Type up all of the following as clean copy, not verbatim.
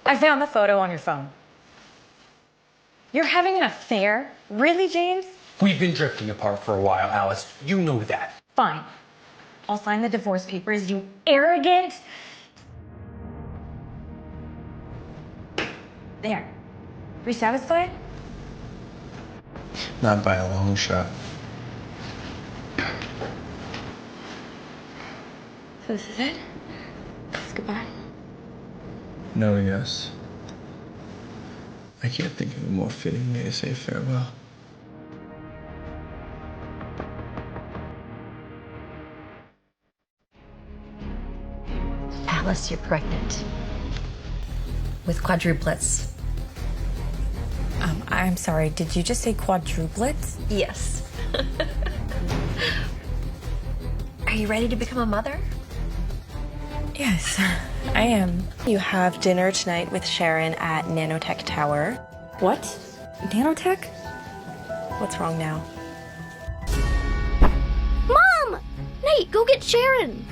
I found the photo on your phone. You're having an affair? Really, James? We've been drifting apart for a while, Alice. You know that. Fine. I'll sign the divorce papers, you arrogant... There. Are you satisfied? Not by a long shot. So this is it? This is goodbye? No, yes. I can't think of a more fitting way to say farewell. Alice, you're pregnant. With quadruplets. I'm sorry, did you just say quadruplets? Yes. Are you ready to become a mother? Yes, I am. You have dinner tonight with Sharon at Nanotech Tower. What? Nanotech? What's wrong now? Mom! Nate, go get Sharon!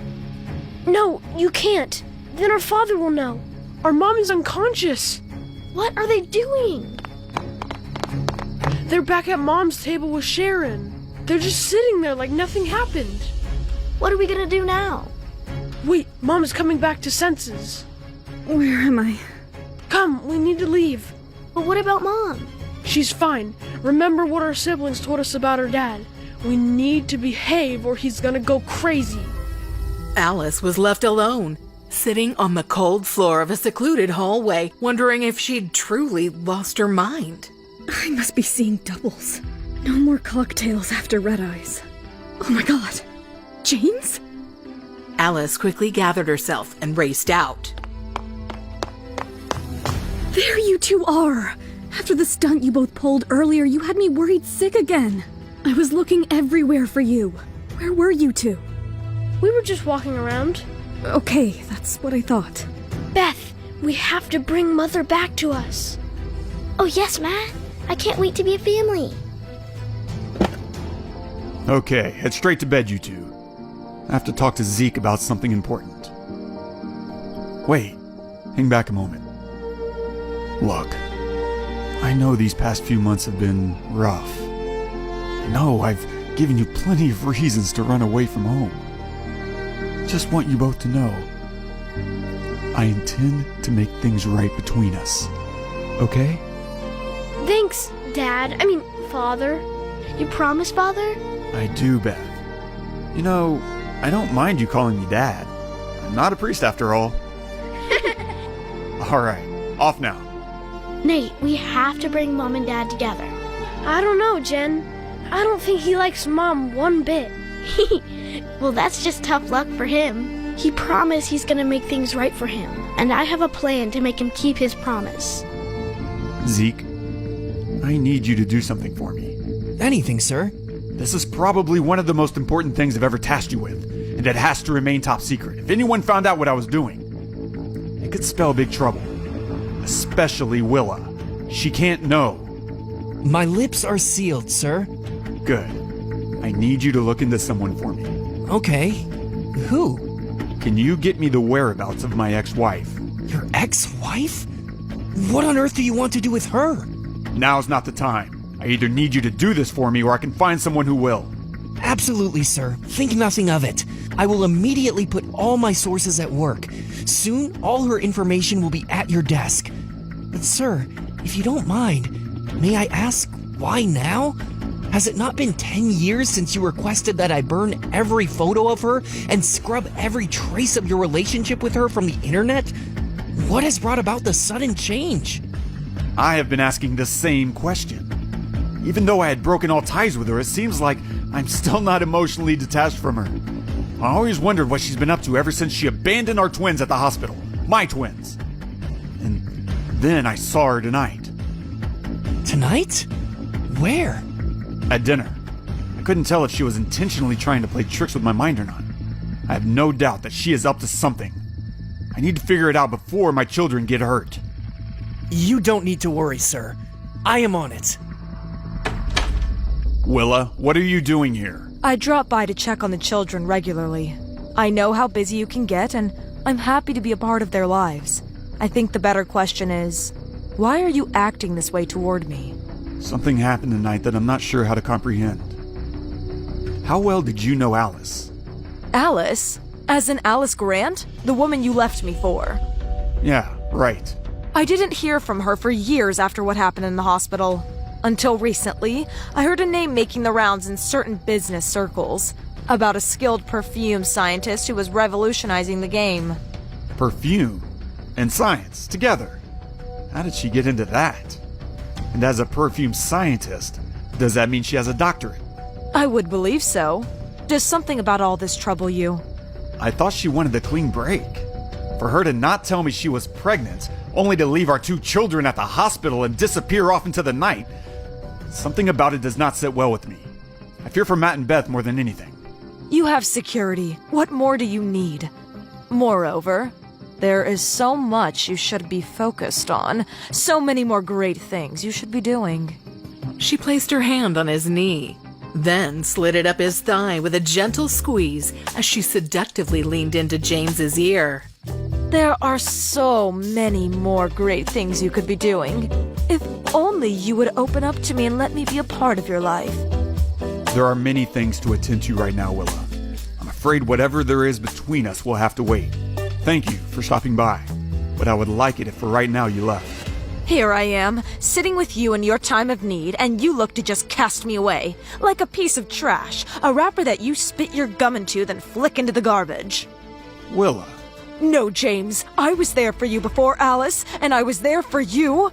No, you can't. Then our father will know. Our mom is unconscious. What are they doing? They're back at Mom's table with Sharon. They're just sitting there like nothing happened. What are we gonna do now? Wait, Mom is coming back to senses. Where am I? Come, we need to leave. But what about Mom? She's fine. Remember what our siblings told us about her dad. We need to behave or he's gonna go crazy. Alice was left alone, sitting on the cold floor of a secluded hallway, wondering if she'd truly lost her mind. I must be seeing doubles. No more cocktails after red eyes. Oh my god. James? Alice quickly gathered herself and raced out. There you two are! After the stunt you both pulled earlier, you had me worried sick again. I was looking everywhere for you. Where were you two? We were just walking around. Okay, that's what I thought. Beth, we have to bring Mother back to us. Oh yes, Matt. I can't wait to be a family. Okay, head straight to bed, you two. I have to talk to Zeke about something important. Wait, hang back a moment. Look, I know these past few months have been rough. I know I've given you plenty of reasons to run away from home. Just want you both to know, I intend to make things right between us. Okay? Thanks, Dad. Father. You promise, Father? I do, Beth. You know, I don't mind you calling me Dad. I'm not a priest after all. Alright, off now. Nate, we have to bring Mom and Dad together. I don't know, Jen. I don't think he likes Mom one bit. Well, that's just tough luck for him. He promised he's gonna make things right for him, and I have a plan to make him keep his promise. Zeke, I need you to do something for me. Anything, sir. This is probably one of the most important things I've ever tasked you with, and it has to remain top secret. If anyone found out what I was doing, it could spell big trouble. Especially Willa. She can't know. My lips are sealed, sir. Good. I need you to look into someone for me. Okay. Who? Can you get me the whereabouts of my ex-wife? Your ex-wife? What on earth do you want to do with her? Now's not the time. I either need you to do this for me or I can find someone who will. Absolutely, sir. Think nothing of it. I will immediately put all my sources at work. Soon, all her information will be at your desk. But sir, if you don't mind, may I ask why now? Has it not been 10 years since you requested that I burn every photo of her and scrub every trace of your relationship with her from the internet? What has brought about the sudden change? I have been asking the same question. Even though I had broken all ties with her, it seems like I'm still not emotionally detached from her. I always wondered what she's been up to ever since she abandoned our twins at the hospital. My twins. And then I saw her tonight. Tonight? Where? At dinner. I couldn't tell if she was intentionally trying to play tricks with my mind or not. I have no doubt that she is up to something. I need to figure it out before my children get hurt. You don't need to worry, sir. I am on it. Willa, what are you doing here? I drop by to check on the children regularly. I know how busy you can get, and I'm happy to be a part of their lives. I think the better question is, why are you acting this way toward me? Something happened tonight that I'm not sure how to comprehend. How well did you know Alice? Alice? As in Alice Grant? The woman you left me for? Yeah, right. I didn't hear from her for years after what happened in the hospital. Until recently, I heard a name making the rounds in certain business circles about a skilled perfume scientist who was revolutionizing the game. Perfume and science together. How did she get into that? And as a perfume scientist, does that mean she has a doctorate? I would believe so. Does something about all this trouble you? I thought she wanted a clean break. For her to not tell me she was pregnant, only to leave our 2 children at the hospital and disappear off into the night, something about it does not sit well with me. I fear for Matt and Beth more than anything. You have security. What more do you need? Moreover, there is so much you should be focused on. So many more great things you should be doing. She placed her hand on his knee, then slid it up his thigh with a gentle squeeze as she seductively leaned into James's ear. There are so many more great things you could be doing. If only you would open up to me and let me be a part of your life. There are many things to attend to right now, Willa. I'm afraid whatever there is between us will have to wait. Thank you for stopping by, but I would like it if for right now you left. Here I am, sitting with you in your time of need, and you look to just cast me away. Like a piece of trash, a wrapper that you spit your gum into then flick into the garbage. Willa. No, James, I was there for you before Alice, and I was there for you,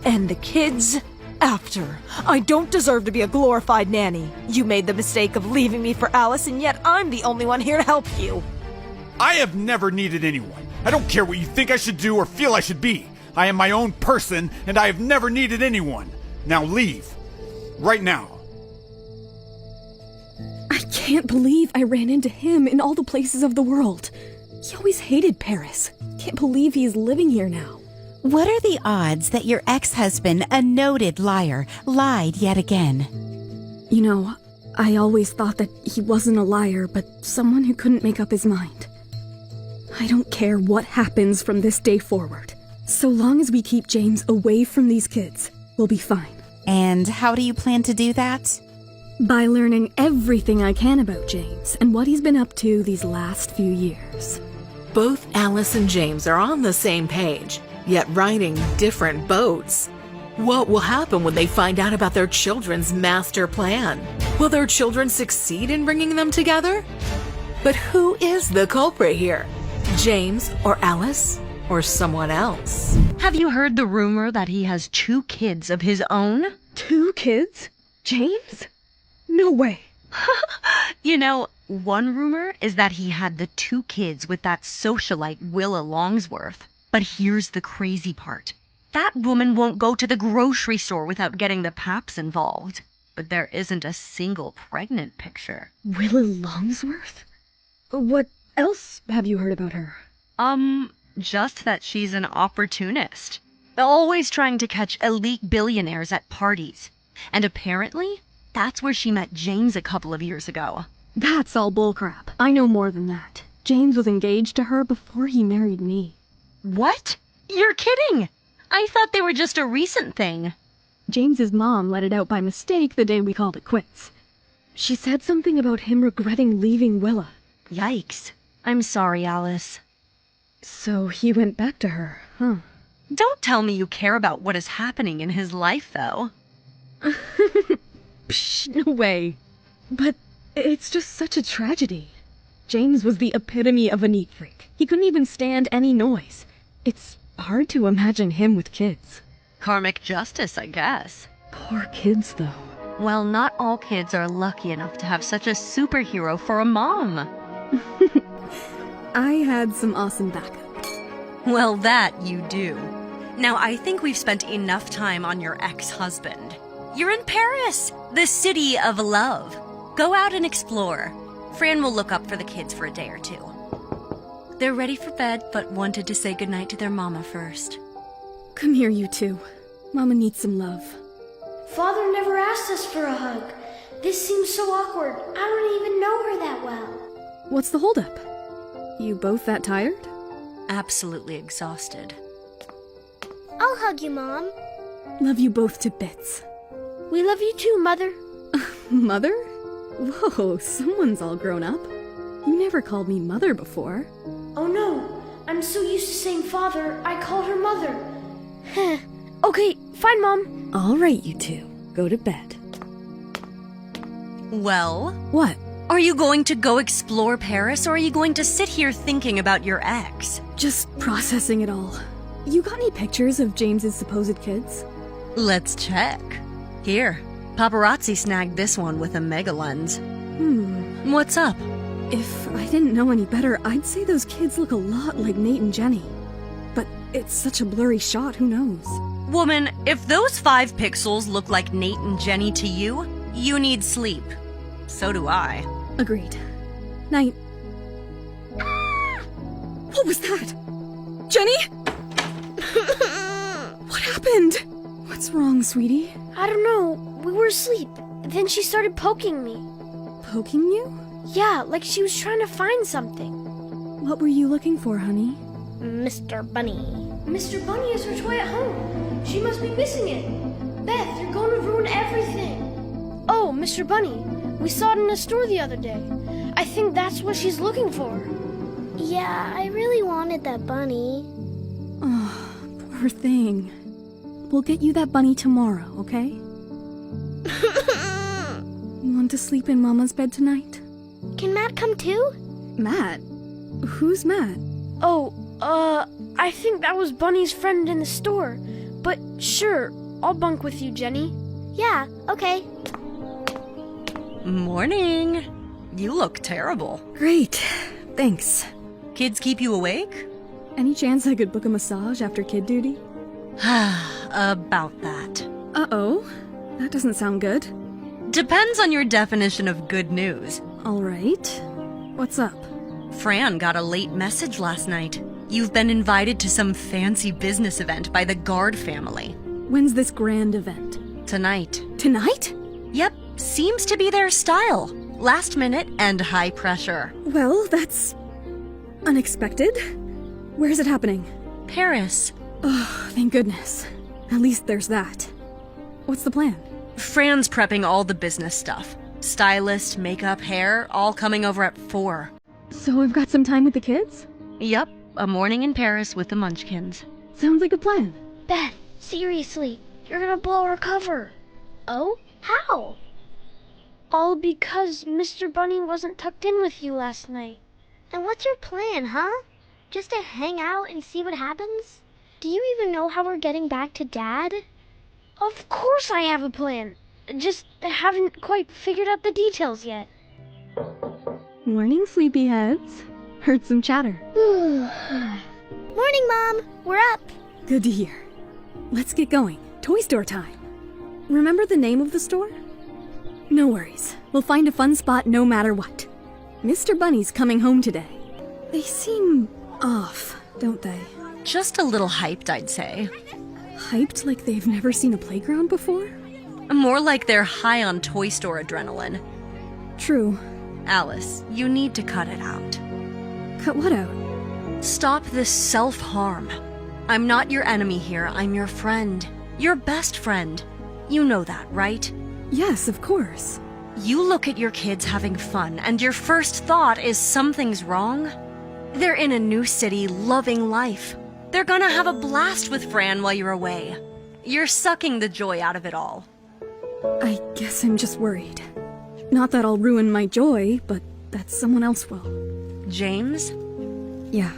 and the kids after. I don't deserve to be a glorified nanny. You made the mistake of leaving me for Alice, and yet I'm the only one here to help you. I have never needed anyone. I don't care what you think I should do or feel I should be. I am my own person, and I have never needed anyone. Now leave. Right now. I can't believe I ran into him in all the places of the world. He always hated Paris. Can't believe he's living here now. What are the odds that your ex-husband, a noted liar, lied yet again? You know, I always thought that he wasn't a liar, but someone who couldn't make up his mind. I don't care what happens from this day forward. So long as we keep James away from these kids, we'll be fine. And how do you plan to do that? By learning everything I can about James and what he's been up to these last few years. Both Alice and James are on the same page, yet riding different boats. What will happen when they find out about their children's master plan? Will their children succeed in bringing them together? But who is the culprit here? James or Alice? Or someone else? Have you heard the rumor that he has 2 kids of his own? 2 kids? James? No way. You know, one rumor is that he had the 2 kids with that socialite Willa Longsworth. But here's the crazy part. That woman won't go to the grocery store without getting the paps involved. But there isn't a single pregnant picture. Willa Longsworth? What else have you heard about her? Just that she's an opportunist. Always trying to catch elite billionaires at parties. And apparently, that's where she met James a couple of years ago. That's all bullcrap. I know more than that. James was engaged to her before he married me. What? You're kidding! I thought they were just a recent thing. James's mom let it out by mistake the day we called it quits. She said something about him regretting leaving Willa. Yikes. I'm sorry, Alice. So he went back to her, huh? Don't tell me you care about what is happening in his life, though. Psh, no way. But it's just such a tragedy. James was the epitome of a neat freak. He couldn't even stand any noise. It's hard to imagine him with kids. Karmic justice, I guess. Poor kids, though. Well, not all kids are lucky enough to have such a superhero for a mom. I had some awesome backup. Well, that you do. Now, I think we've spent enough time on your ex-husband. You're in Paris, the city of love. Go out and explore. Fran will look up for the kids for a day or 2. They're ready for bed, but wanted to say goodnight to their mama first. Come here, you two. Mama needs some love. Father never asked us for a hug. This seems so awkward. I don't even know her that well. What's the holdup? You both that tired? Absolutely exhausted. I'll hug you, Mom. Love you both to bits. We love you too, Mother. Mother? Whoa, someone's all grown up. You never called me Mother before. Oh no, I'm so used to saying Father, I called her Mother. Okay, fine, Mom. All right, you two. Go to bed. Well? What? Are you going to go explore Paris, or are you going to sit here thinking about your ex? Just processing it all. You got any pictures of James's supposed kids? Let's check. Here, paparazzi snagged this one with a mega lens. What's up? If I didn't know any better, I'd say those kids look a lot like Nate and Jenny. But it's such a blurry shot, who knows? Woman, if those 5 pixels look like Nate and Jenny to you, you need sleep. So do I. Agreed. Night. What was that? Jenny? What happened? What's wrong, sweetie? I don't know. We were asleep. Then she started poking me. Poking you? Yeah, like she was trying to find something. What were you looking for, honey? Mr. Bunny. Mr. Bunny is her toy at home. She must be missing it. Beth, you're going to ruin everything. Oh, Mr. Bunny. We saw it in a store the other day. I think that's what she's looking for. Yeah, I really wanted that bunny. Oh, poor thing. We'll get you that bunny tomorrow, okay? You want to sleep in Mama's bed tonight? Can Matt come too? Matt? Who's Matt? Oh, I think that was Bunny's friend in the store. But sure, I'll bunk with you, Jenny. Yeah, okay. Morning. You look terrible. Great. Thanks. Kids keep you awake? Any chance I could book a massage after kid duty? About that. Uh-oh. That doesn't sound good. Depends on your definition of good news. All right. What's up? Fran got a late message last night. You've been invited to some fancy business event by the Guard family. When's this grand event? Tonight. Tonight? Yep, seems to be their style. Last minute and high pressure. Well, that's unexpected. Where's it happening? Paris. Oh, thank goodness. At least there's that. What's the plan? Fran's prepping all the business stuff. Stylist, makeup, hair, all coming over at 4. So we've got some time with the kids? Yep, a morning in Paris with the Munchkins. Sounds like a plan. Beth, seriously, you're gonna blow our cover. Oh? How? All because Mr. Bunny wasn't tucked in with you last night. And what's your plan, huh? Just to hang out and see what happens? Do you even know how we're getting back to Dad? Of course I have a plan. Just haven't quite figured out the details yet. Morning, sleepyheads. Heard some chatter. Morning, Mom. We're up. Good to hear. Let's get going. Toy store time. Remember the name of the store? No worries. We'll find a fun spot no matter what. Mr. Bunny's coming home today. They seem off, don't they? Just a little hyped, I'd say. Hyped like they've never seen a playground before? More like they're high on Toy Store adrenaline. True. Alice, you need to cut it out. Cut what out? Stop this self-harm. I'm not your enemy here, I'm your friend. Your best friend. You know that, right? Yes, of course. You look at your kids having fun, and your first thought is something's wrong? They're in a new city, loving life. They're gonna have a blast with Fran while you're away. You're sucking the joy out of it all. I guess I'm just worried. Not that I'll ruin my joy, but that someone else will. James? Yeah.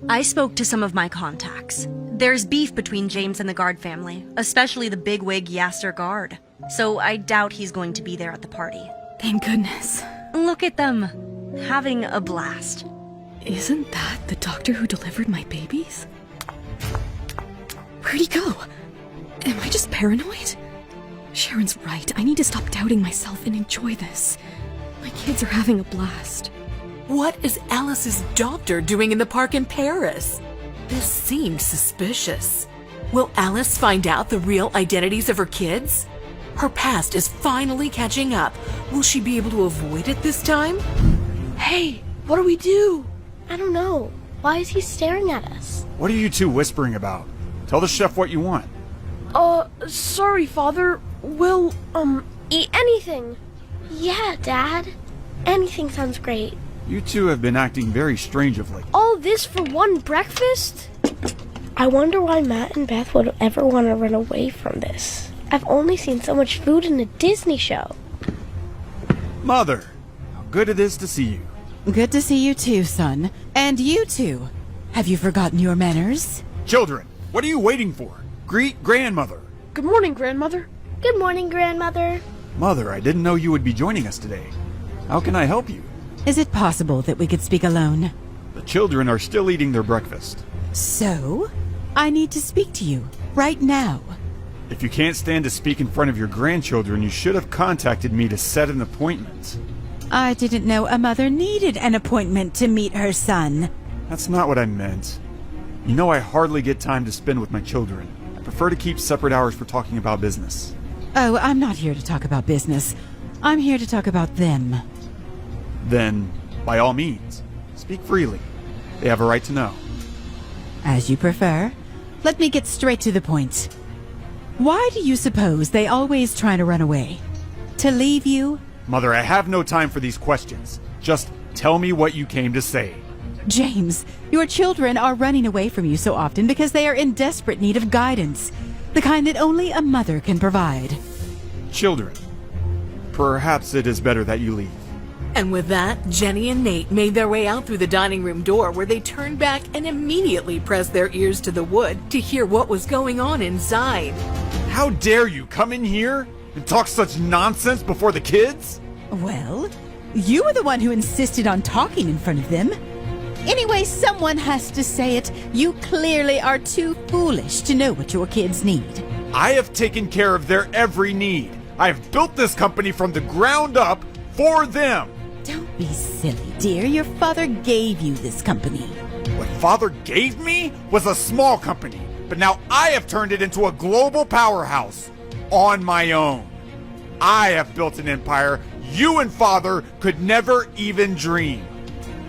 I spoke to some of my contacts. There's beef between James and the Guard family, especially the bigwig Yasser Guard. So I doubt he's going to be there at the party. Thank goodness. Look at them, having a blast. Isn't that the doctor who delivered my babies? Where'd he go? Am I just paranoid? Sharon's right. I need to stop doubting myself and enjoy this. My kids are having a blast. What is Alice's doctor doing in the park in Paris? This seemed suspicious. Will Alice find out the real identities of her kids? Her past is finally catching up. Will she be able to avoid it this time? Hey, what do we do? I don't know. Why is he staring at us? What are you two whispering about? Tell the chef what you want. Sorry, Father. We'll, eat anything. Yeah, Dad. Anything sounds great. You two have been acting very strange of late. All this for one breakfast? I wonder why Matt and Beth would ever want to run away from this. I've only seen so much food in a Disney show. Mother, how good it is to see you. Good to see you too, son. And you too. Have you forgotten your manners? Children, what are you waiting for? Greet grandmother. Good morning, Grandmother. Good morning, Grandmother. Mother, I didn't know you would be joining us today. How can I help you? Is it possible that we could speak alone? The children are still eating their breakfast. So? I need to speak to you, right now. If you can't stand to speak in front of your grandchildren, you should have contacted me to set an appointment. I didn't know a mother needed an appointment to meet her son. That's not what I meant. You know I hardly get time to spend with my children. I prefer to keep separate hours for talking about business. Oh, I'm not here to talk about business. I'm here to talk about them. Then, by all means, speak freely. They have a right to know. As you prefer. Let me get straight to the point. Why do you suppose they always try to run away? To leave you? Mother, I have no time for these questions. Just tell me what you came to say. James, your children are running away from you so often because they are in desperate need of guidance. The kind that only a mother can provide. Children, perhaps it is better that you leave. And with that, Jenny and Nate made their way out through the dining room door, where they turned back and immediately pressed their ears to the wood to hear what was going on inside. How dare you come in here and talk such nonsense before the kids? Well, you were the one who insisted on talking in front of them. Anyway, someone has to say it. You clearly are too foolish to know what your kids need. I have taken care of their every need. I have built this company from the ground up for them. Don't be silly, dear. Your father gave you this company. What Father gave me was a small company, but now I have turned it into a global powerhouse on my own. I have built an empire you and Father could never even dream.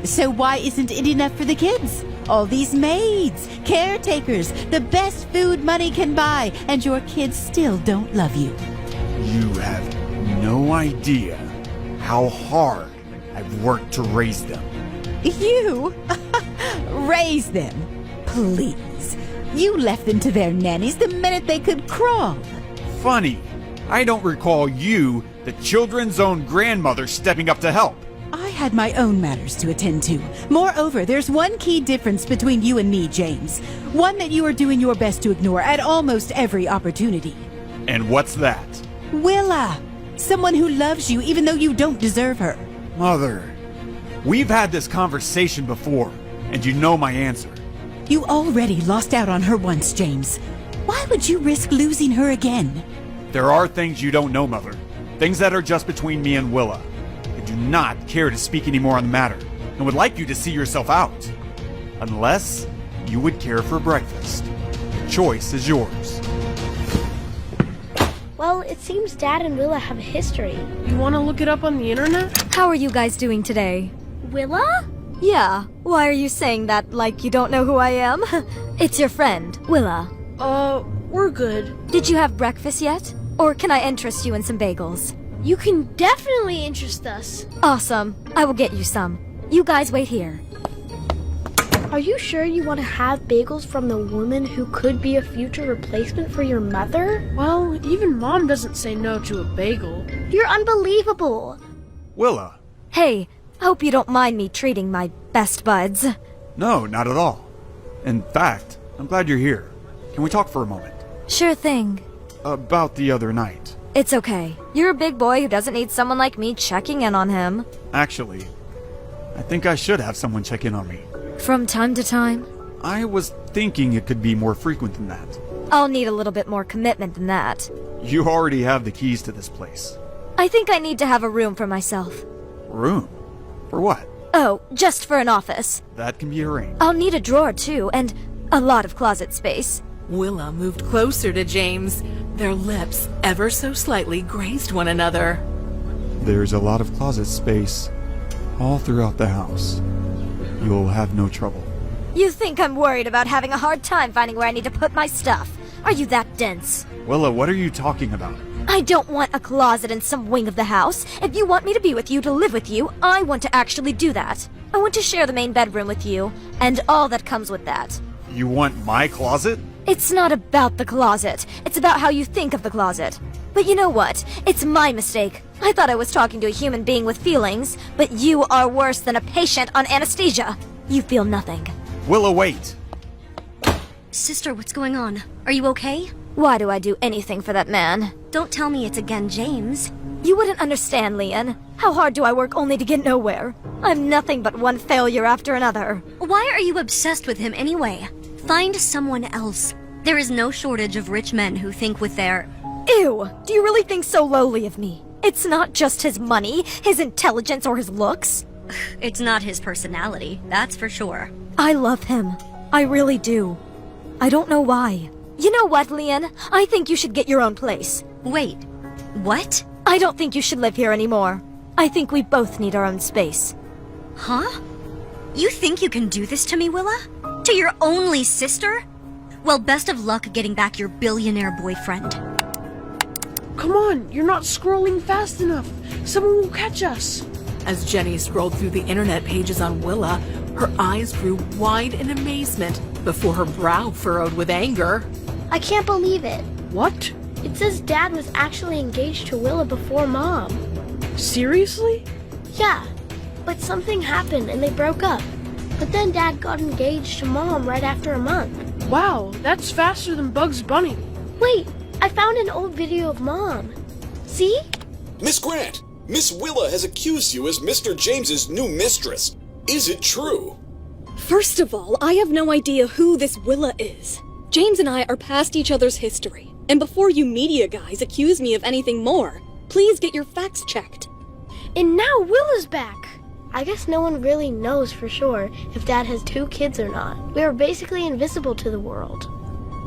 So why isn't it enough for the kids? All these maids, caretakers, the best food money can buy, and your kids still don't love you. You have no idea how hard I've worked to raise them. You? Raise them? Please. You left them to their nannies the minute they could crawl. Funny. I don't recall you, the children's own grandmother, stepping up to help. I had my own matters to attend to. Moreover, there's one key difference between you and me, James. One that you are doing your best to ignore at almost every opportunity. And what's that? Willa. Someone who loves you even though you don't deserve her. Mother, we've had this conversation before, and you know my answer. You already lost out on her once, James. Why would you risk losing her again? There are things you don't know, Mother. Things that are just between me and Willa. I do not care to speak anymore on the matter, and would like you to see yourself out. Unless you would care for breakfast. The choice is yours. Well, it seems Dad and Willa have a history. You want to look it up on the internet? How are you guys doing today? Willa? Yeah. Why are you saying that like you don't know who I am? It's your friend, Willa. We're good. Did you have breakfast yet? Or can I interest you in some bagels? You can definitely interest us. Awesome. I will get you some. You guys wait here. Are you sure you want to have bagels from the woman who could be a future replacement for your mother? Well, even Mom doesn't say no to a bagel. You're unbelievable. Willa. Hey, hope you don't mind me treating my best buds. No, not at all. In fact, I'm glad you're here. Can we talk for a moment? Sure thing. About the other night. It's okay. You're a big boy who doesn't need someone like me checking in on him. Actually, I think I should have someone check in on me. From time to time? I was thinking it could be more frequent than that. I'll need a little bit more commitment than that. You already have the keys to this place. I think I need to have a room for myself. Room? For what? Oh, just for an office. That can be arranged. I'll need a drawer too, and a lot of closet space. Willa moved closer to James. Their lips, ever so slightly, grazed one another. There's a lot of closet space all throughout the house. You'll have no trouble. You think I'm worried about having a hard time finding where I need to put my stuff? Are you that dense? Willa, what are you talking about? I don't want a closet in some wing of the house. If you want me to be with you, to live with you, I want to actually do that. I want to share the main bedroom with you, and all that comes with that. You want my closet? It's not about the closet. It's about how you think of the closet. But you know what? It's my mistake. I thought I was talking to a human being with feelings, but you are worse than a patient on anesthesia. You feel nothing. Willa, wait. Sister, what's going on? Are you okay? Why do I do anything for that man? Don't tell me it's again James. You wouldn't understand, Leon. How hard do I work only to get nowhere? I'm nothing but one failure after another. Why are you obsessed with him anyway? Find someone else. There is no shortage of rich men who think with their... Ew! Do you really think so lowly of me? It's not just his money, his intelligence, or his looks. It's not his personality, that's for sure. I love him. I really do. I don't know why. You know what, Leon? I think you should get your own place. Wait, what? I don't think you should live here anymore. I think we both need our own space. Huh? You think you can do this to me, Willa? To your only sister? Well, best of luck getting back your billionaire boyfriend. Come on, you're not scrolling fast enough. Someone will catch us. As Jenny scrolled through the internet pages on Willa, her eyes grew wide in amazement before her brow furrowed with anger. I can't believe it. What? It says Dad was actually engaged to Willa before Mom. Seriously? Yeah, but something happened and they broke up. But then Dad got engaged to Mom right after a month. Wow, that's faster than Bugs Bunny. Wait, I found an old video of Mom. See? Miss Grant, Miss Willa has accused you as Mr. James's new mistress. Is it true? First of all, I have no idea who this Willa is. James and I are past each other's history. And before you media guys accuse me of anything more, please get your facts checked. And now Willa's back. I guess no one really knows for sure if Dad has 2 kids or not. We are basically invisible to the world.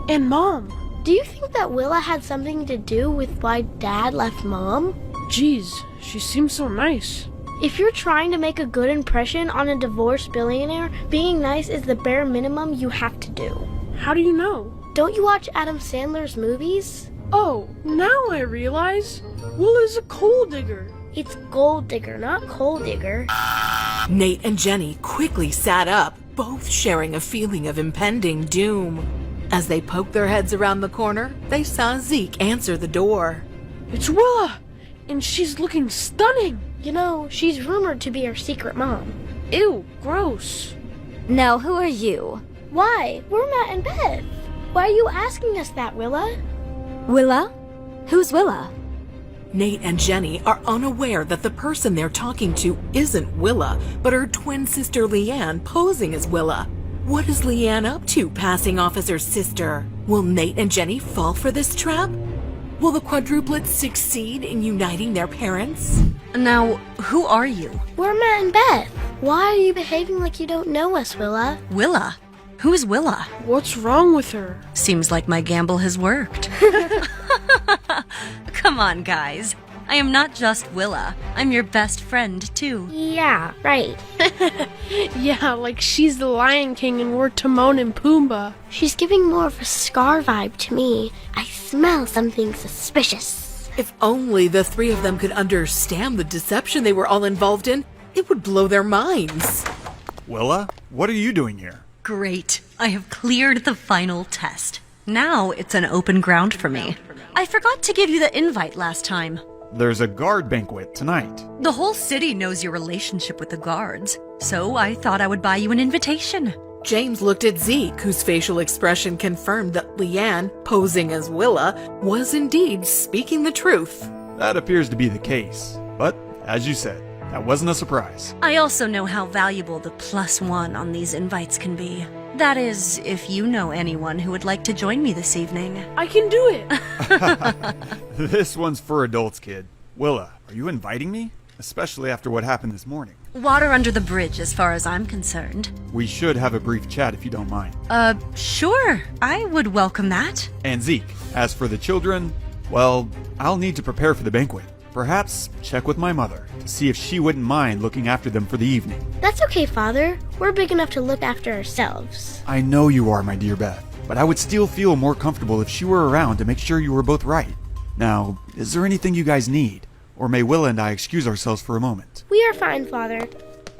And Mom. Do you think that Willa had something to do with why Dad left Mom? Jeez, she seems so nice. If you're trying to make a good impression on a divorced billionaire, being nice is the bare minimum you have to do. How do you know? Don't you watch Adam Sandler's movies? Oh, now I realize. Willa's a coal digger. It's gold digger, not coal digger. Nate and Jenny quickly sat up, both sharing a feeling of impending doom. As they poked their heads around the corner, they saw Zeke answer the door. It's Willa! And she's looking stunning! You know, she's rumored to be our secret mom. Ew, gross. Now, who are you? Why? We're Matt and Beth. Why are you asking us that, Willa? Willa? Who's Willa? Nate and Jenny are unaware that the person they're talking to isn't Willa, but her twin sister Leanne posing as Willa. What is Leanne up to, passing off as her sister? Will Nate and Jenny fall for this trap? Will the quadruplets succeed in uniting their parents? Now, who are you? We're Matt and Beth. Why are you behaving like you don't know us, Willa? Willa? Who is Willa? What's wrong with her? Seems like my gamble has worked. Come on, guys. I am not just Willa. I'm your best friend, too. Yeah, right. Yeah, like she's the Lion King and we're Timon and Pumbaa. She's giving more of a Scar vibe to me. I smell something suspicious. If only the 3 of them could understand the deception they were all involved in, it would blow their minds. Willa, what are you doing here? Great. I have cleared the final test. Now it's an open ground for me. I forgot to give you the invite last time. There's a guard banquet tonight. The whole city knows your relationship with the guards, so I thought I would buy you an invitation. James looked at Zeke, whose facial expression confirmed that Leanne, posing as Willa, was indeed speaking the truth. That appears to be the case. But, as you said, that wasn't a surprise. I also know how valuable the +1 on these invites can be. That is, if you know anyone who would like to join me this evening. I can do it! This one's for adults, kid. Willa, are you inviting me? Especially after what happened this morning. Water under the bridge as far as I'm concerned. We should have a brief chat if you don't mind. Sure. I would welcome that. And Zeke, as for the children, well, I'll need to prepare for the banquet. Perhaps check with my mother to see if she wouldn't mind looking after them for the evening. That's okay, Father. We're big enough to look after ourselves. I know you are, my dear Beth, but I would still feel more comfortable if she were around to make sure you were both right. Now, is there anything you guys need? Or may Willa and I excuse ourselves for a moment? We are fine, Father.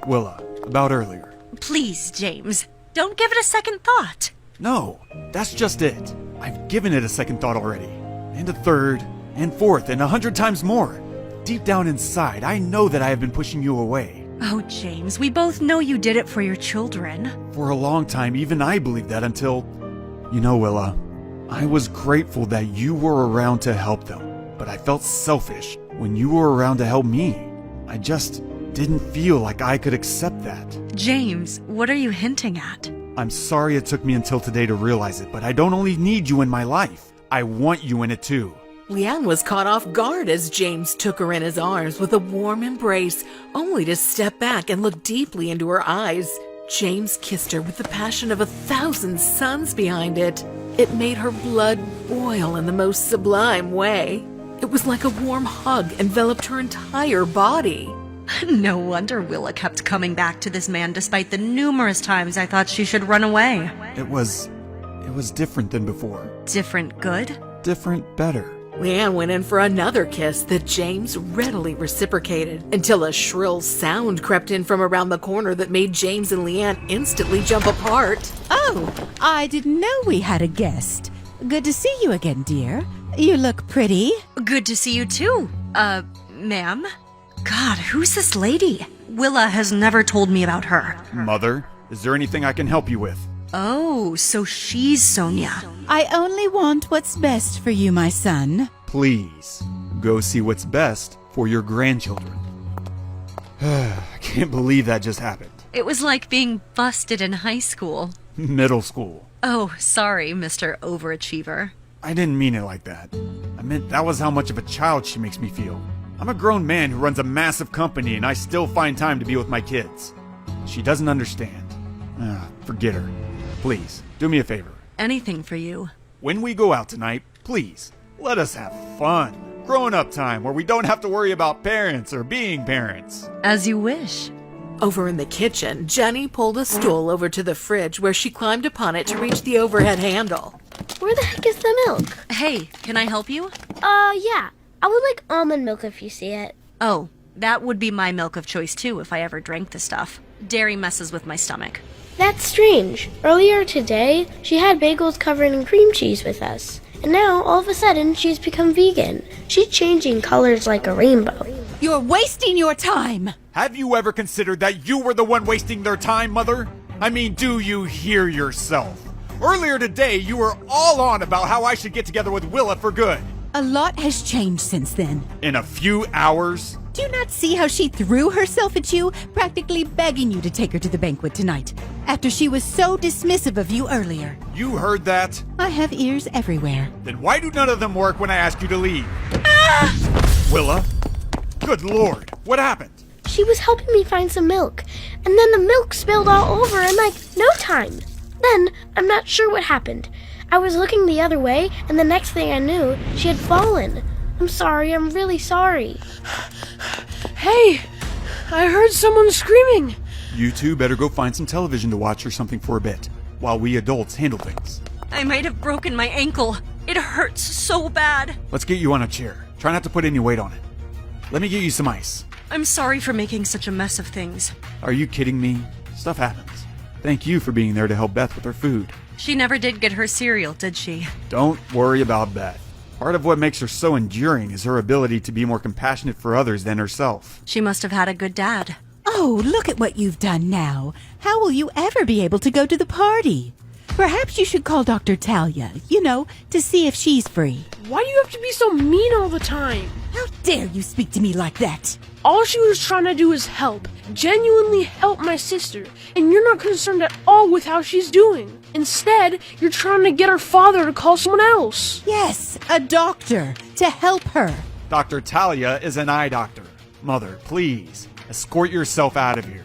Willa, about earlier. Please, James, don't give it a second thought. No, that's just it. I've given it a second thought already. And a third, and fourth, and 100 times more. Deep down inside, I know that I have been pushing you away. Oh, James, we both know you did it for your children. For a long time, even I believed that until... You know, Willa, I was grateful that you were around to help them, but I felt selfish when you were around to help me. I just didn't feel like I could accept that. James, what are you hinting at? I'm sorry it took me until today to realize it, but I don't only need you in my life. I want you in it too. Leanne was caught off guard as James took her in his arms with a warm embrace, only to step back and look deeply into her eyes. James kissed her with the passion of 1,000 suns behind it. It made her blood boil in the most sublime way. It was like a warm hug enveloped her entire body. No wonder Willa kept coming back to this man despite the numerous times I thought she should run away. It was different than before. Different good? Different better. Leanne went in for another kiss that James readily reciprocated until a shrill sound crept in from around the corner that made James and Leanne instantly jump apart. Oh, I didn't know we had a guest. Good to see you again, dear. You look pretty. Good to see you too. Ma'am? God, who's this lady? Willa has never told me about her. Mother, is there anything I can help you with? Oh, so she's Sonia. I only want what's best for you, my son. Please, go see what's best for your grandchildren. I can't believe that just happened. It was like being busted in high school. Middle school. Oh, sorry, Mr. Overachiever. I didn't mean it like that. I meant that was how much of a child she makes me feel. I'm a grown man who runs a massive company and I still find time to be with my kids. She doesn't understand. Forget her. Please, do me a favor. Anything for you. When we go out tonight, please, let us have fun. Grown-up time where we don't have to worry about parents or being parents. As you wish. Over in the kitchen, Jenny pulled a stool over to the fridge where she climbed upon it to reach the overhead handle. Where the heck is the milk? Hey, can I help you? Yeah. I would like almond milk if you see it. Oh, that would be my milk of choice too if I ever drank the stuff. Dairy messes with my stomach. That's strange. Earlier today, she had bagels covered in cream cheese with us. And now, all of a sudden, she's become vegan. She's changing colors like a rainbow. You're wasting your time. Have you ever considered that you were the one wasting their time, Mother? I mean, do you hear yourself? Earlier today, you were all on about how I should get together with Willa for good. A lot has changed since then. In a few hours? Do you not see how she threw herself at you, practically begging you to take her to the banquet tonight, after she was so dismissive of you earlier? You heard that? I have ears everywhere. Then why do none of them work when I ask you to leave? Willa? Good Lord, what happened? She was helping me find some milk, and then the milk spilled all over in like no time. Then, I'm not sure what happened. I was looking the other way, and the next thing I knew, she had fallen. I'm sorry, I'm really sorry. Hey, I heard someone screaming. You two better go find some television to watch or something for a bit, while we adults handle things. I might have broken my ankle. It hurts so bad. Let's get you on a chair. Try not to put any weight on it. Let me get you some ice. I'm sorry for making such a mess of things. Are you kidding me? Stuff happens. Thank you for being there to help Beth with her food. She never did get her cereal, did she? Don't worry about Beth. Part of what makes her so enduring is her ability to be more compassionate for others than herself. She must have had a good dad. Oh, look at what you've done now. How will you ever be able to go to the party? Perhaps you should call Dr. Talia, to see if she's free. Why do you have to be so mean all the time? How dare you speak to me like that? All she was trying to do is help. Genuinely help my sister. And you're not concerned at all with how she's doing. Instead, you're trying to get her father to call someone else. Yes, a doctor, to help her. Dr. Talia is an eye doctor. Mother, please, escort yourself out of here.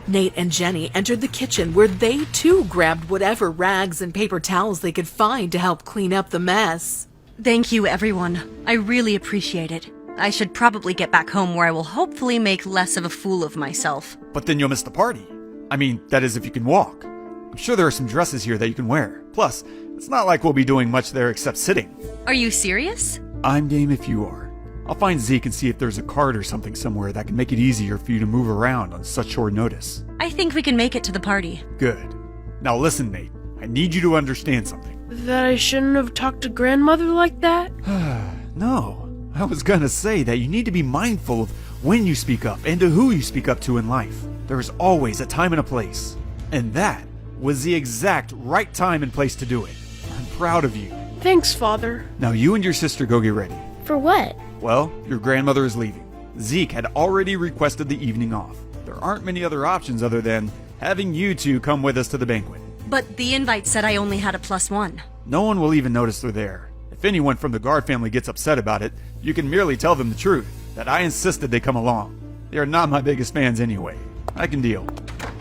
Nate and Jenny entered the kitchen where they too grabbed whatever rags and paper towels they could find to help clean up the mess. Thank you, everyone. I really appreciate it. I should probably get back home where I will hopefully make less of a fool of myself. But then you'll miss the party. I mean, that is if you can walk. I'm sure there are some dresses here that you can wear. Plus, it's not like we'll be doing much there except sitting. Are you serious? I'm game if you are. I'll find Zeke and see if there's a cart or something somewhere that can make it easier for you to move around on such short notice. I think we can make it to the party. Good. Now listen, Nate. I need you to understand something. That I shouldn't have talked to grandmother like that? No. I was gonna say that you need to be mindful of when you speak up and to who you speak up to in life. There is always a time and a place. And that was the exact right time and place to do it. I'm proud of you. Thanks, Father. Now you and your sister go get ready. For what? Well, your grandmother is leaving. Zeke had already requested the evening off. There aren't many other options other than having you two come with us to the banquet. But the invite said I only had a +1. No one will even notice they're there. If anyone from the Guard family gets upset about it, you can merely tell them the truth, that I insisted they come along. They are not my biggest fans anyway. I can deal.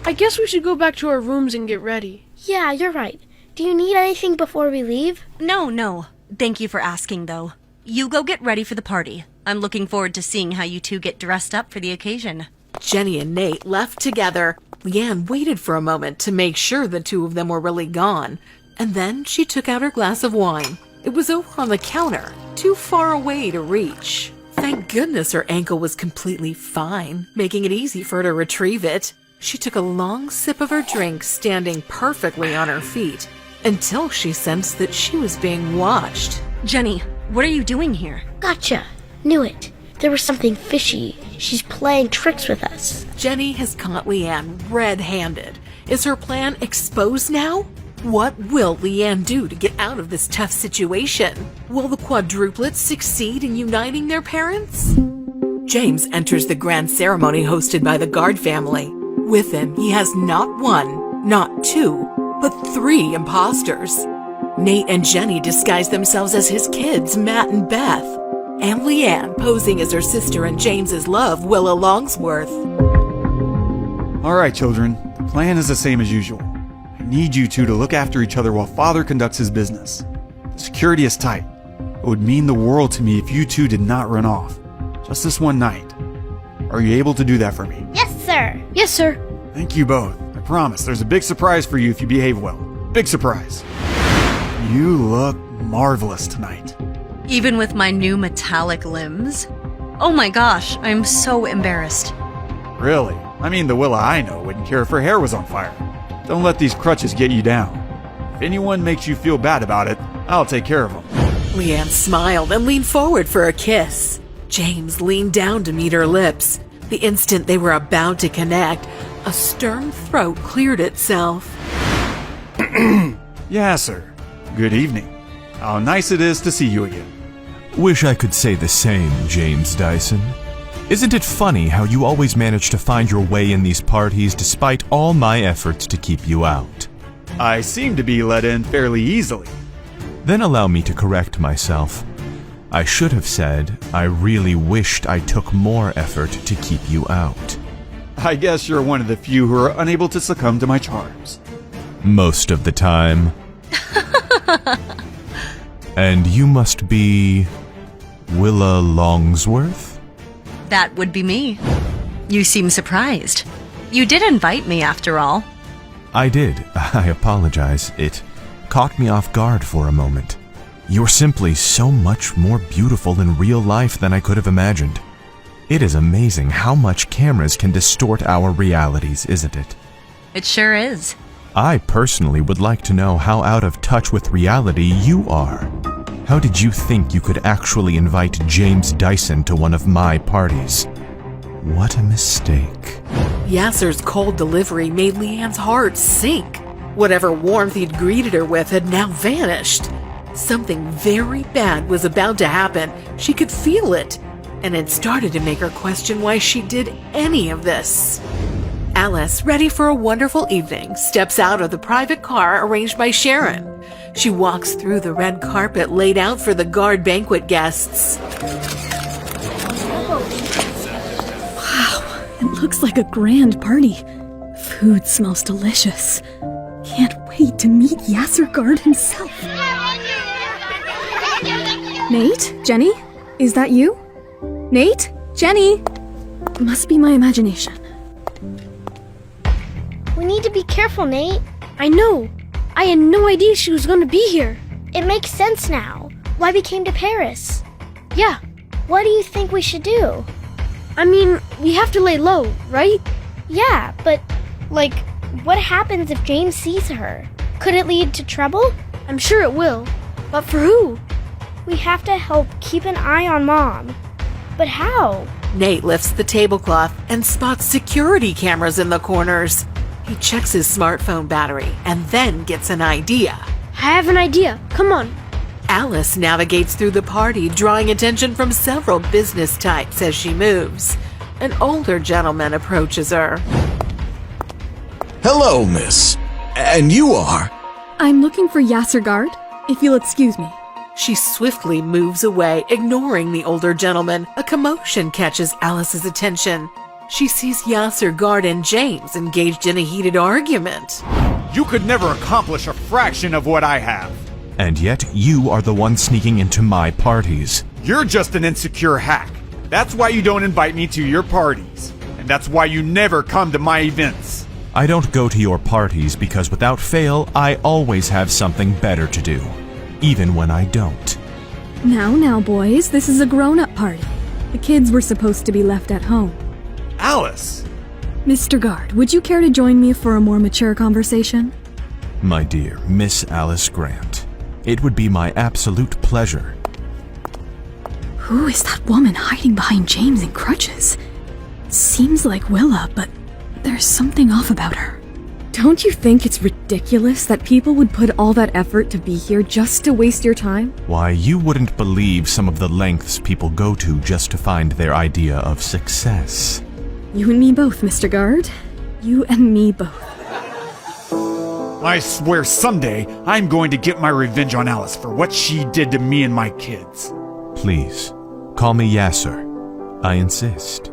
I guess we should go back to our rooms and get ready. Yeah, you're right. Do you need anything before we leave? No. Thank you for asking, though. You go get ready for the party. I'm looking forward to seeing how you two get dressed up for the occasion. Jenny and Nate left together. Leanne waited for a moment to make sure the two of them were really gone, and then she took out her glass of wine. It was over on the counter, too far away to reach. Thank goodness her ankle was completely fine, making it easy for her to retrieve it. She took a long sip of her drink, standing perfectly on her feet, until she sensed that she was being watched. Jenny, what are you doing here? Gotcha. Knew it. There was something fishy. She's playing tricks with us. Jenny has caught Leanne red-handed. Is her plan exposed now? What will Leanne do to get out of this tough situation? Will the quadruplets succeed in uniting their parents? James enters the grand ceremony hosted by the Guard family. With him, he has not one, not two, but 3 imposters. Nate and Jenny disguise themselves as his kids, Matt and Beth, and Leanne posing as her sister and James's love, Willa Longsworth. All right, children. The plan is the same as usual. I need you two to look after each other while Father conducts his business. The security is tight. It would mean the world to me if you two did not run off. Just this one night. Are you able to do that for me? Yes, sir. Yes, sir. Thank you both. I promise there's a big surprise for you if you behave well. Big surprise. You look marvelous tonight. Even with my new metallic limbs? Oh my gosh, I'm so embarrassed. Really? I mean, the Willa I know wouldn't care if her hair was on fire. Don't let these crutches get you down. If anyone makes you feel bad about it, I'll take care of them. Leanne smiled and leaned forward for a kiss. James leaned down to meet her lips. The instant they were about to connect, a stern throat cleared itself. Yes, sir. Good evening. How nice it is to see you again. Wish I could say the same, James Dyson. Isn't it funny how you always manage to find your way in these parties despite all my efforts to keep you out? I seem to be let in fairly easily. Then allow me to correct myself. I should have said, I really wished I took more effort to keep you out. I guess you're one of the few who are unable to succumb to my charms. Most of the time. And you must be Willa Longsworth? That would be me. You seem surprised. You did invite me, after all. I did. I apologize. It caught me off guard for a moment. You're simply so much more beautiful in real life than I could have imagined. It is amazing how much cameras can distort our realities, isn't it? It sure is. I personally would like to know how out of touch with reality you are. How did you think you could actually invite James Dyson to one of my parties? What a mistake. Yasser's cold delivery made Leanne's heart sink. Whatever warmth he'd greeted her with had now vanished. Something very bad was about to happen. She could feel it, and it started to make her question why she did any of this. Alice, ready for a wonderful evening, steps out of the private car arranged by Sharon. She walks through the red carpet laid out for the Guard banquet guests. Wow, it looks like a grand party. Food smells delicious. Can't wait to meet Yasser Guard himself. Nate? Jenny? Is that you? Nate? Jenny? Must be my imagination. We need to be careful, Nate. I know. I had no idea she was going to be here. It makes sense now. Why we came to Paris. Yeah. What do you think we should do? I mean, we have to lay low, right? Yeah, but, like, what happens if James sees her? Could it lead to trouble? I'm sure it will. But for who? We have to help keep an eye on Mom. But how? Nate lifts the tablecloth and spots security cameras in the corners. He checks his smartphone battery and then gets an idea. I have an idea. Come on. Alice navigates through the party, drawing attention from several business types as she moves. An older gentleman approaches her. Hello, miss. And you are? I'm looking for Yasser Guard, if you'll excuse me. She swiftly moves away, ignoring the older gentleman. A commotion catches Alice's attention. She sees Yasser Guard and James engaged in a heated argument. You could never accomplish a fraction of what I have. And yet you are the one sneaking into my parties. You're just an insecure hack. That's why you don't invite me to your parties. And that's why you never come to my events. I don't go to your parties because without fail, I always have something better to do. Even when I don't. Now, boys, this is a grown-up party. The kids were supposed to be left at home. Alice! Mr. Guard, would you care to join me for a more mature conversation? My dear Miss Alice Grant, it would be my absolute pleasure. Who is that woman hiding behind James in crutches? Seems like Willa, but there's something off about her. Don't you think it's ridiculous that people would put all that effort to be here just to waste your time? Why, you wouldn't believe some of the lengths people go to just to find their idea of success. You and me both, Mr. Guard. You and me both. I swear someday I'm going to get my revenge on Alice for what she did to me and my kids. Please, call me Yasser. I insist.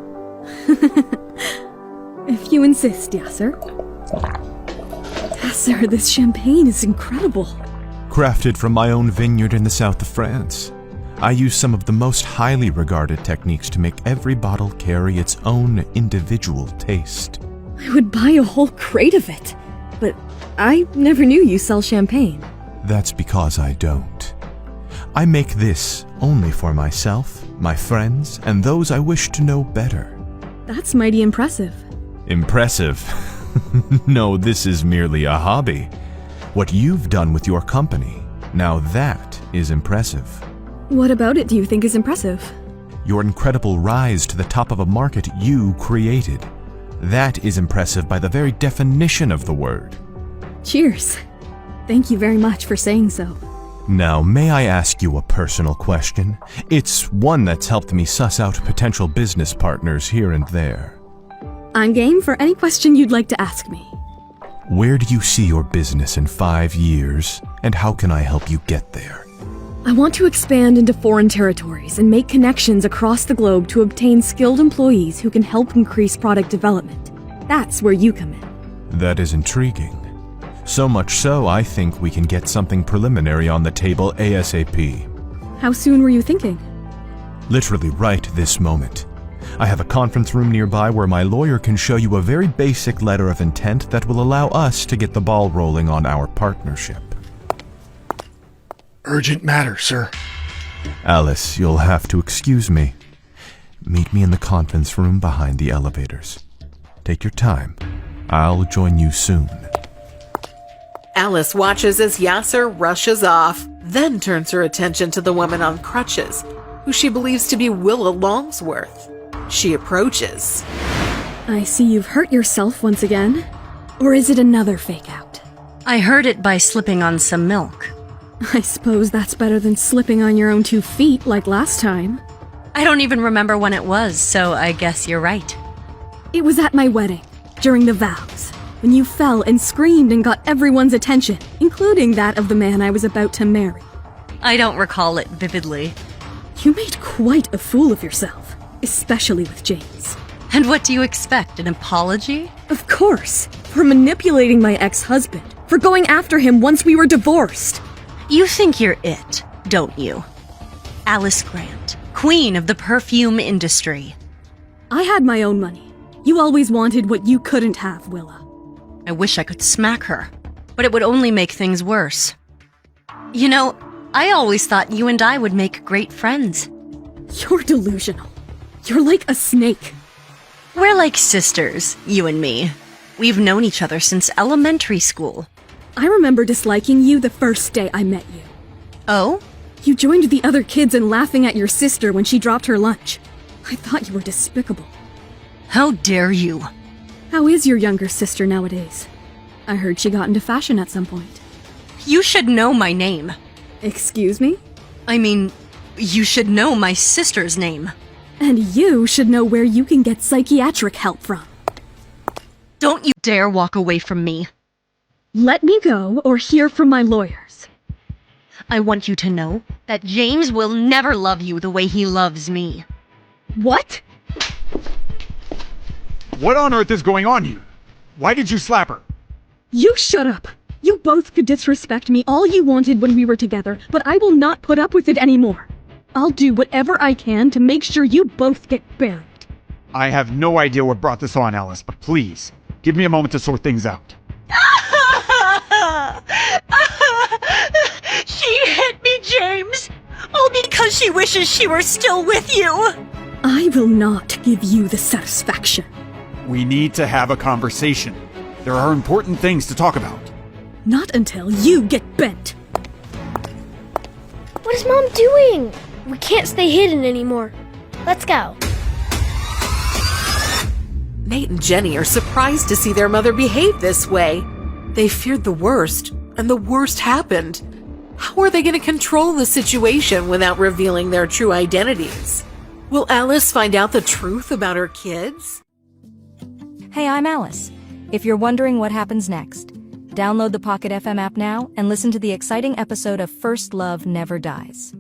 If you insist, Yasser. Yasser, this champagne is incredible. Crafted from my own vineyard in the south of France. I use some of the most highly regarded techniques to make every bottle carry its own individual taste. I would buy a whole crate of it, but I never knew you sell champagne. That's because I don't. I make this only for myself, my friends, and those I wish to know better. That's mighty impressive. Impressive? No, this is merely a hobby. What you've done with your company, now that is impressive. What about it do you think is impressive? Your incredible rise to the top of a market you created. That is impressive by the very definition of the word. Cheers. Thank you very much for saying so. Now, may I ask you a personal question? It's one that's helped me suss out potential business partners here and there. I'm game for any question you'd like to ask me. Where do you see your business in 5 years, and how can I help you get there? I want to expand into foreign territories and make connections across the globe to obtain skilled employees who can help increase product development. That's where you come in. That is intriguing. So much so, I think we can get something preliminary on the table ASAP. How soon were you thinking? Literally right this moment. I have a conference room nearby where my lawyer can show you a very basic letter of intent that will allow us to get the ball rolling on our partnership. Urgent matter, sir. Alice, you'll have to excuse me. Meet me in the conference room behind the elevators. Take your time. I'll join you soon. Alice watches as Yasser rushes off, then turns her attention to the woman on crutches, who she believes to be Willa Longsworth. She approaches. I see you've hurt yourself once again. Or is it another fake out? I heard it by slipping on some milk. I suppose that's better than slipping on your own 2 feet like last time. I don't even remember when it was, so I guess you're right. It was at my wedding, during the vows, when you fell and screamed and got everyone's attention, including that of the man I was about to marry. I don't recall it vividly. You made quite a fool of yourself, especially with James. And what do you expect, an apology? Of course, for manipulating my ex-husband, for going after him once we were divorced. You think you're it, don't you? Alice Grant, Queen of the perfume industry. I had my own money. You always wanted what you couldn't have, Willa. I wish I could smack her, but it would only make things worse. You know, I always thought you and I would make great friends. You're delusional. You're like a snake. We're like sisters, you and me. We've known each other since elementary school. I remember disliking you the first day I met you. Oh? You joined the other kids in laughing at your sister when she dropped her lunch. I thought you were despicable. How dare you? How is your younger sister nowadays? I heard she got into fashion at some point. You should know my name. Excuse me? I mean, you should know my sister's name. And you should know where you can get psychiatric help from. Don't you dare walk away from me. Let me go or hear from my lawyers. I want you to know that James will never love you the way he loves me. What? What on earth is going on here? Why did you slap her? You shut up. You both could disrespect me all you wanted when we were together, but I will not put up with it anymore. I'll do whatever I can to make sure you both get buried. I have no idea what brought this on, Alice, but please, give me a moment to sort things out. She hit me, James! All because she wishes she were still with you! I will not give you the satisfaction. We need to have a conversation. There are important things to talk about. Not until you get bent. What is Mom doing? We can't stay hidden anymore. Let's go. Nate and Jenny are surprised to see their mother behave this way. They feared the worst, and the worst happened. How are they going to control the situation without revealing their true identities? Will Alice find out the truth about her kids? Hey, I'm Alice. If you're wondering what happens next, download the Pocket FM app now and listen to the exciting episode of First Love Never Dies.